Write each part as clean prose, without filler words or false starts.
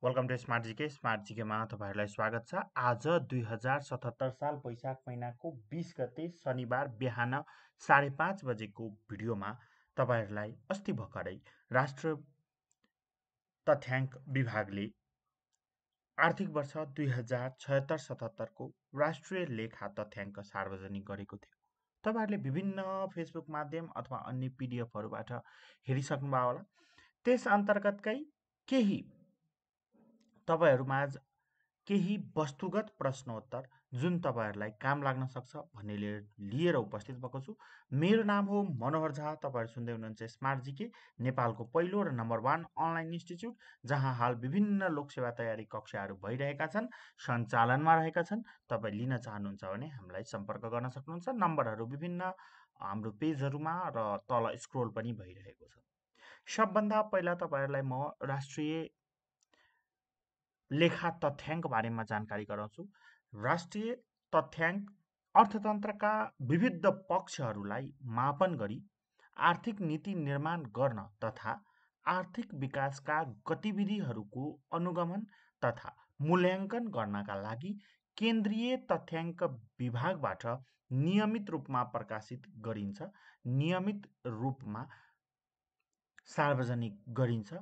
Welcome to smart जीकेमा तपाईँहरूलाई स्वागत छ। आज 2077 साल वैशाख महिनाको 20 गते शनिबार बिहान 5:30 बजेको भिडियोमा तपाईँहरूलाई अस्ति भर्खरै राष्ट्र तथ्याङ्क विभागले आर्थिक वर्ष 2076-77 को राष्ट्रिय लेखा तथ्याङ्क सार्वजनिक गरेको थियो। तपाईँहरूले विभिन्न फेसबुक माध्यम अथवा अन्य पिडिएफहरूबाट हेरिसक्नुभयो होला। त्यस अन्तर्गतकै केही तपाईँहरूमाझ केही वस्तुगत प्रश्नोत्तर जुन तपाईँहरूलाई काम लाग्न सक्छ भन्ने लिएर उपस्थित भएको छु। मेरो नाम हो मनोहर झा। तपाईँहरू सुन्दै हुनुहुन्छ स्मार्ट जीके, नेपालको पहिलो र नम्बर 1 अनलाइन इन्स्टिच्युट, जहाँ हाल विभिन्न लोकसेवा तयारी कक्षाहरू भइरहेका छन्, सञ्चालनमा रहेका छन्। तपाईँ लिन चाहनुहुन्छ भने हामीलाई सम्पर्क गर्न सक्नुहुन्छ। नम्बरहरू विभिन्न हाम्रो पेजहरूमा र तल स्क्रोल पनि भइरहेको छ। सबभन्दा पहिला तपाईँहरूलाई म राष्ट्रिय लेखा तथ्याङ्क बारेमा जानकारी गराउँछु। राष्ट्रिय तथ्याङ्क अर्थतन्त्रका विविध पक्षहरूलाई मापन गरी आर्थिक नीति निर्माण गर्न तथा आर्थिक विकासका गतिविधिहरूको अनुगमन तथा मूल्याङ्कन गर्नका लागि केन्द्रीय तथ्याङ्क विभागबाट नियमित रूपमा प्रकाशित गरिन्छ, नियमित रूपमा सार्वजनिक गरिन्छ।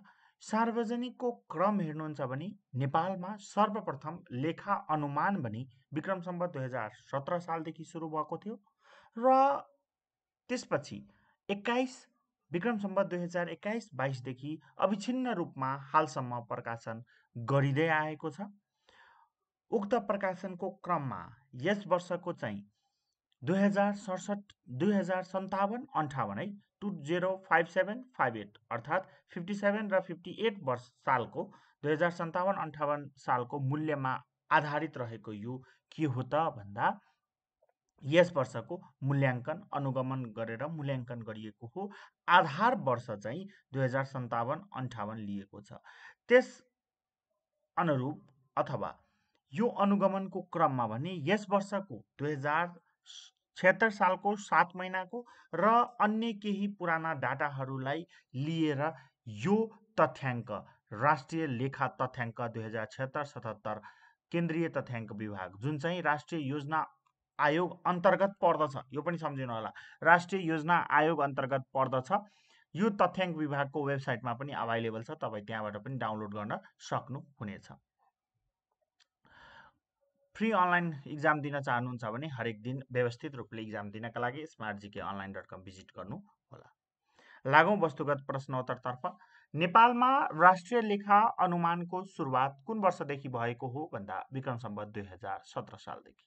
सार्वजनिकको क्रम हेर्नुहुन्छ भने नेपालमा सर्वप्रथम लेखा अनुमान भने विक्रम सम्वत 2017 सालदेखि सुरु भएको थियो र त्यसपछि 21 विक्रम सम्वत 2021-22 देखि अविच्छिन्न रूपमा हालसम्म प्रकाशन गरिँदै आएको छ। उक्त प्रकाशनको क्रममा यस वर्षको चाहिँ 2057-58 है 2057-58 अर्थात् 57 र 58 वर्ष सालको 2057-58 सालको मूल्यमा आधारित रहेको यो के हो त भन्दा यस वर्षको मूल्याङ्कन अनुगमन गरेर मूल्याङ्कन गरिएको हो। आधार वर्ष चाहिँ 2057-58 लिएको छ। त्यस अनुरूप अथवा यो अनुगमनको क्रममा भने यस वर्षको 2076 सालको 7 महिनाको र अन्य केही पुराना डाटाहरूलाई लिएर यो तथ्याङ्क राष्ट्रिय लेखा तथ्याङ्क 2076-77 केन्द्रीय तथ्याङ्क विभाग जुन चाहिँ राष्ट्रिय योजना आयोग अन्तर्गत पर्दछ, यो पनि सम्झिनु होला, राष्ट्रिय योजना आयोग अन्तर्गत पर्दछ। यो तथ्याङ्क विभागको वेबसाइटमा पनि अभाइलेबल छ, तपाईँ त्यहाँबाट पनि डाउनलोड गर्न सक्नुहुनेछ। फ्री अनलाइन इक्जाम दिन चाहनुहुन्छ भने हरेक दिन व्यवस्थित रूपले इक्जाम दिनका लागि smartgkonline.com भिजिट गर्नु होला। लागौँ वस्तुगत प्रश्नोत्तरतर्फ। नेपालमा राष्ट्रिय लेखा अनुमानको सुरुवात कुन वर्षदेखि भएको हो भन्दा विक्रम सम्वत 2017 सालदेखि।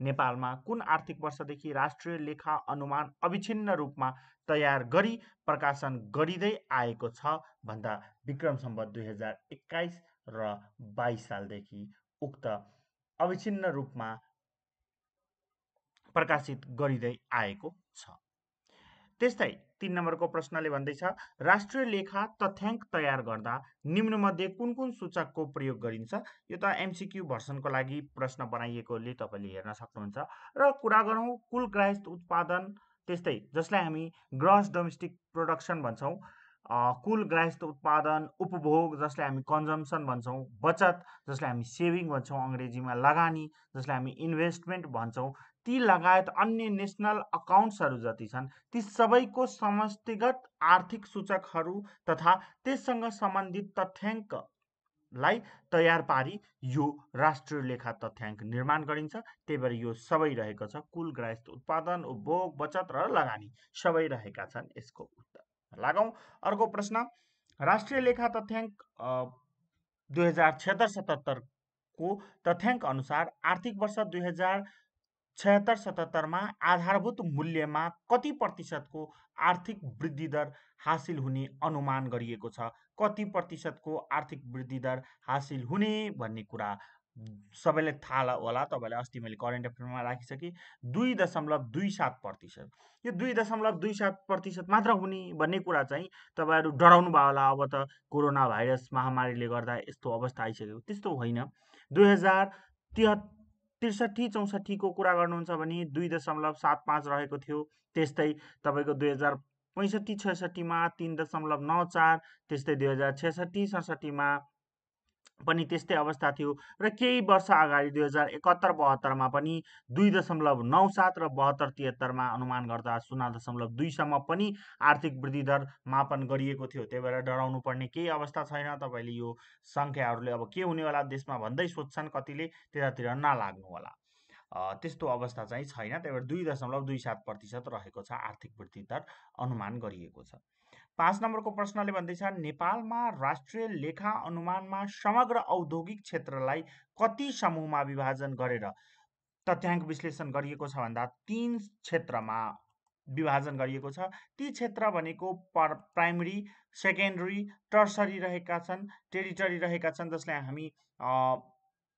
नेपालमा कुन आर्थिक वर्षदेखि राष्ट्रिय लेखा अनुमान अविच्छिन्न रूपमा तयार गरी प्रकाशन गरिँदै आएको छ भन्दा विक्रम सम्वत 2021 र 22 सालदेखि उक्त अविच्छिन्न रूपमा प्रकाशित गरिँदै आएको छ। त्यस्तै 3 नम्बरको प्रश्नले भन्दैछ राष्ट्रिय लेखा तथ्याङ्क तयार गर्दा निम्नमध्ये कुन कुन सूचकको प्रयोग गरिन्छ। यो त एमसीक्यू भर्सनको लागि प्रश्न बनाइएकोले तपाईँले हेर्न सक्नुहुन्छ। र कुरा गरौँ कुल ग्राह्य उत्पादन, त्यस्तै जसलाई हामी ग्रस डोमेस्टिक प्रोडक्सन भन्छौँ, कुल ग्राह्य उत्पादन, उपभोग जसलाई हामी कन्जम्सन भन्छौँ, बचत जसलाई हामी सेभिङ भन्छौँ अङ्ग्रेजीमा, लगानी जसलाई हामी इन्भेस्टमेन्ट भन्छौँ, ती लगायत अन्य नेसनल अकाउन्ट्सहरू जति छन् ती सबैको समष्टिगत आर्थिक सूचकहरू तथा त्यससँग सम्बन्धित तथ्याङ्कलाई तयार पारी यो राष्ट्रिय लेखा तथ्याङ्क निर्माण गरिन्छ। त्यही भएर यो सबै रहेको छ, कुल ग्राह्य उत्पादन, उपभोग, बचत र लगानी सबै रहेका छन् यसको उत्तर। लागौँ अर्को प्रश्न। राष्ट्रिय लेखा तथ्याङ्क 2076-77 को तथ्याङ्क अनुसार आर्थिक वर्ष 2076-77 मा आधारभूत मूल्यमा कति प्रतिशतको आर्थिक वृद्धि दर हासिल हुने अनुमान गरिएको छ। कति प्रतिशतको आर्थिक वृद्धि दर हासिल हुने भन्ने कुरा सबैलाई थाहा होला। तपाईँले अस्ति मैले करेन्ट अफेयरमा राखिसकेँ 2.27%। यो 2.27% मात्र हुने भन्ने कुरा चाहिँ तपाईँहरू डराउनु भयो होला। अब त कोरोना भाइरस महामारीले गर्दा यस्तो अवस्था आइसक्यो, त्यस्तो होइन। 2063-64 को कुरा गर्नुहुन्छ भने 2.75 रहेको थियो। त्यस्तै तपाईँको 2065-66 मा 3.94, त्यस्तै 2066-67 मा पनि त्यस्तै अवस्था थियो र केही वर्ष अगाडि 2071-72 पनि 2.97 र 72-73 अनुमान गर्दा 0.2 सम्म पनि आर्थिक वृद्धि दर मापन गरिएको थियो। त्यही भएर डराउनु पर्ने केही अवस्था छैन। तपाईँले यो सङ्ख्याहरूले अब के हुनेवाला देशमा भन्दै सोध्छन् कतिले, त्यतातिर नलाग्नु होला। त्यस्तो अवस्था चाहिँ छैन। त्यही भएर 2.27% रहेको छ आर्थिक वृद्धि दर अनुमान गरिएको छ। 5 नम्बरको प्रश्नले भन्दैछ नेपालमा राष्ट्रिय लेखा अनुमानमा समग्र औद्योगिक क्षेत्रलाई कति समूहमा विभाजन गरेर तथ्याङ्क विश्लेषण गरिएको छ भन्दा 3 क्षेत्रमा विभाजन गरिएको छ। ती क्षेत्र भनेको प्राइमरी, सेकेन्डरी, टर्सरी रहेका छन्, टेरिटरी रहेका छन्, जसलाई हामी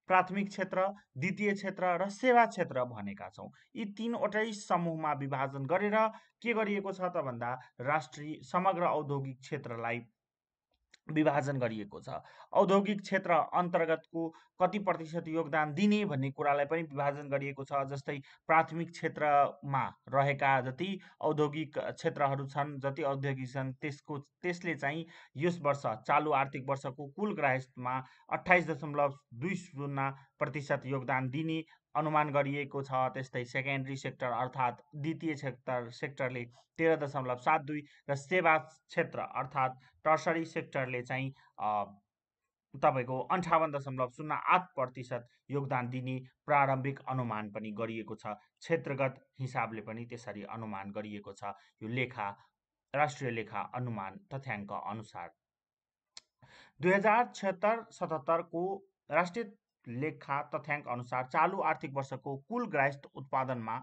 प्राथमिक क्षेत्र, द्वितीय क्षेत्र र सेवा क्षेत्र भनेका छौँ। यी 3वटै समूहमा विभाजन गरेर के गरिएको छ त भन्दा राष्ट्रिय समग्र औद्योगिक क्षेत्रलाई विभाजन गरिएको छ। औद्योगिक क्षेत्र अन्तर्गतको कति प्रतिशत योगदान दिने भन्ने कुरालाई पनि विभाजन गरिएको छ। जस्तै प्राथमिक क्षेत्रमा रहेका जति औद्योगिक क्षेत्रहरू छन्, जति औद्योगिक छन्, त्यसले चाहिँ यस वर्ष चालु आर्थिक वर्षको कुल ग्राहकमा 28.20% योगदान दिने अनुमान गरिएको छ। त्यस्तै सेकेन्डरी सेक्टर अर्थात् द्वितीय सेक्टरले 13.72 र सेवा क्षेत्र अर्थात् टर्सरी सेक्टरले चाहिँ तपाईँको 58.08% योगदान दिने प्रारम्भिक अनुमान पनि गरिएको छ। क्षेत्रगत हिसाबले पनि त्यसरी अनुमान गरिएको छ यो राष्ट्रिय लेखा अनुमान तथ्याङ्क अनुसार। 2076-77 को राष्ट्रिय लेखा तथ्याङ्क अनुसार चालु आर्थिक वर्षको कुल ग्राहक उत्पादनमा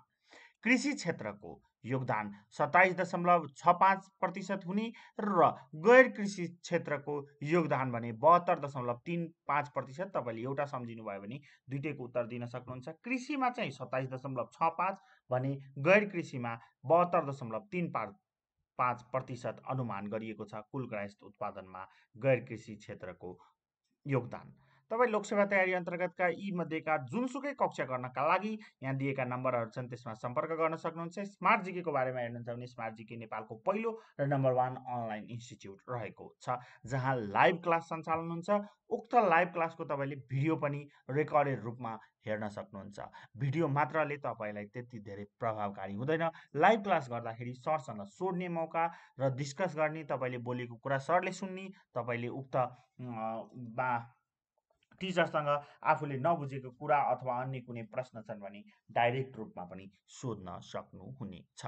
कृषि क्षेत्रको योगदान 27.65% हुने र गैर कृषि क्षेत्रको योगदान भने 72.35%। तपाईँले एउटा सम्झिनु भयो भने दुईटैको उत्तर दिन सक्नुहुन्छ। कृषिमा चाहिँ 27.65 भने गैर कृषिमा 72.35% अनुमान गरिएको छ कुल ग्राहक उत्पादनमा गैर कृषि क्षेत्रको योगदान। तपाईँ लोकसेवा तयारी अन्तर्गतका यी मध्येका जुनसुकै कक्षा गर्नका लागि यहाँ दिएका नम्बरहरू छन्, त्यसमा सम्पर्क गर्न सक्नुहुन्छ। स्मार्ट जीकेको बारेमा हेर्नुहुन्छ भने स्मार्ट जीके नेपालको पहिलो र नम्बर 1 अनलाइन इन्स्टिच्युट रहेको छ, जहाँ लाइभ क्लास सञ्चालन हुन्छ। उक्त लाइभ क्लासको तपाईँले भिडियो पनि रेकर्डेड रूपमा हेर्न सक्नुहुन्छ। भिडियो मात्रले तपाईँलाई त्यति धेरै प्रभावकारी हुँदैन। लाइभ क्लास गर्दाखेरि सरसँग सोध्ने मौका र डिस्कस गर्ने, तपाईँले बोलेको कुरा सरले सुन्ने, तपाईँले उक्त टिचरसँग आफूले नबुझेको कुरा अथवा अन्य कुनै प्रश्न छन् भने डाइरेक्ट रूपमा पनि सोध्न सक्नुहुनेछ।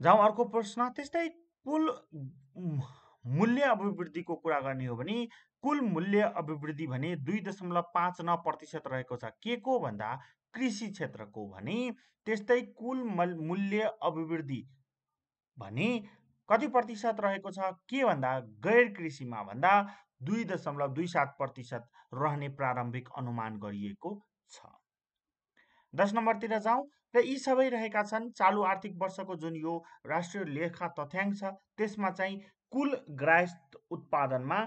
जाउँ अर्को प्रश्न। त्यस्तै कुल मूल्य अभिवृद्धिको कुरा गर्ने हो भने कुल मूल्य अभिवृद्धि भने 2.59% रहेको छ। के को भन्दा कृषि क्षेत्रको भने। त्यस्तै कुल मूल्य अभिवृद्धि भने कति प्रतिशत रहेको छ के भन्दा गैर कृषिमा भन्दा 2.27% रहने प्रारम्भिक अनुमान गरिएको छ। 10 नम्बरतिर जाउँ र यी सबै रहेका छन् चालु आर्थिक वर्षको जुन यो राष्ट्रिय लेखा तथ्याङ्क छ, त्यसमा चाहिँ कुल ग्राहक उत्पादनमा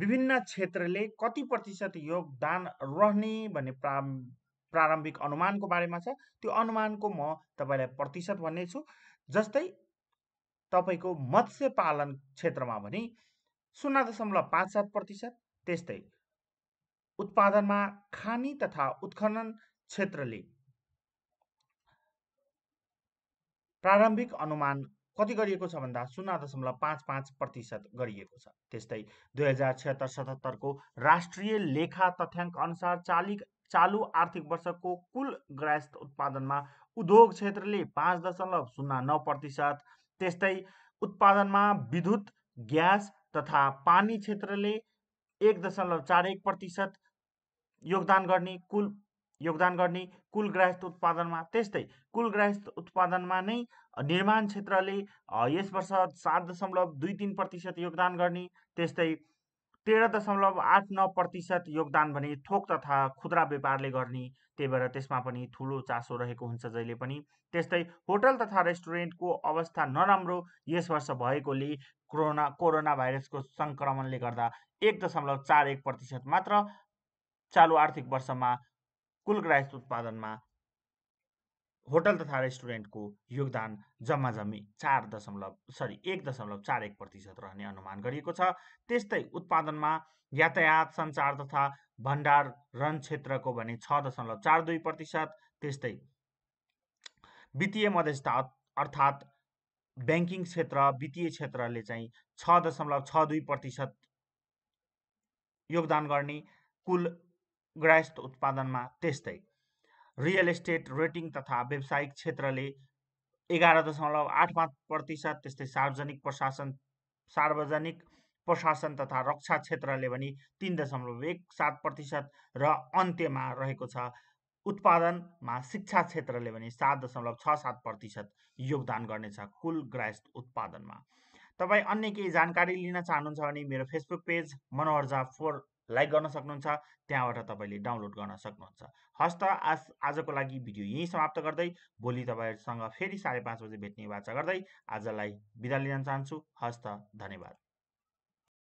विभिन्न क्षेत्रले कति प्रतिशत योगदान रहने भन्ने प्रारम्भिक अनुमानको बारेमा छ। त्यो अनुमानको म तपाईँलाई प्रतिशत भन्ने छु। जस्तै तपाईँको मत्स्य पालन क्षेत्रमा भने 0.57%। त्यस्तै उत्पादनमा खानी तथा उत्खनन क्षेत्रले प्रारम्भिक अनुमान कति गरिएको छ भन्दा 0.55% गरिएको छ। त्यस्तै 2076-77 को राष्ट्रिय लेखा तथ्याङ्क अनुसार चालु आर्थिक वर्षको कुल ग्राहक उत्पादनमा उद्योग क्षेत्रले 5.09%। त्यस्तै उत्पादनमा विद्युत, ग्यास तथा पानी क्षेत्रले 1.41% योगदान गर्ने कुल ग्राहक उत्पादनमा। त्यस्तै कुल ग्राहक उत्पादनमा नै निर्माण क्षेत्रले यस वर्ष 7.23% योगदान गर्ने। त्यस्तै 13.89% योगदान भने थोक तथा खुद्रा व्यापारले गर्ने। त्यही भएर त्यसमा पनि ठुलो चासो रहेको हुन्छ जहिले पनि। त्यस्तै होटल तथा रेस्टुरेन्टको अवस्था नराम्रो यस वर्ष भएकोले कोरोना भाइरसको सङ्क्रमणले गर्दा 1.41% मात्र चालु आर्थिक वर्षमा कुल ग्राहक उत्पादनमा होटल तथा रेस्टुरेन्टको योगदान जम्माजम्मी 1.41% रहने अनुमान गरिएको छ। त्यस्तै उत्पादनमा यातायात, सञ्चार तथा भण्डारण क्षेत्रको भने 6.42%, त्यस्तै वित्तीय मध्यस्थता अर्थात् ब्याङ्किङ क्षेत्र, वित्तीय क्षेत्रले चाहिँ 6.62% योगदान गर्ने कुल ग्राहस्थ उत्पादनमा। त्यस्तै रियल एस्टेट, रेटिङ तथा व्यावसायिक क्षेत्रले 11.85%, त्यस्तै सार्वजनिक प्रशासन तथा रक्षा क्षेत्रले भने 3.17% र अन्त्यमा रहेको छ उत्पादनमा शिक्षा क्षेत्रले भने 7.67% योगदान गर्नेछ कुल ग्राहस्थ उत्पादनमा। तपाईँ अन्य केही जानकारी लिन चाहनुहुन्छ भने मेरो फेसबुक पेज मनोहर झा 4 लाइक गर्न सक्नुहुन्छ, त्यहाँबाट तपाईँले डाउनलोड गर्न सक्नुहुन्छ। हस् त आजको लागि भिडियो यहीँ समाप्त गर्दै भोलि तपाईँहरूसँग फेरि 5:30 बजे भेट्ने वाचा गर्दै आजलाई बिदा लिन चाहन्छु। हस् त, धन्यवाद।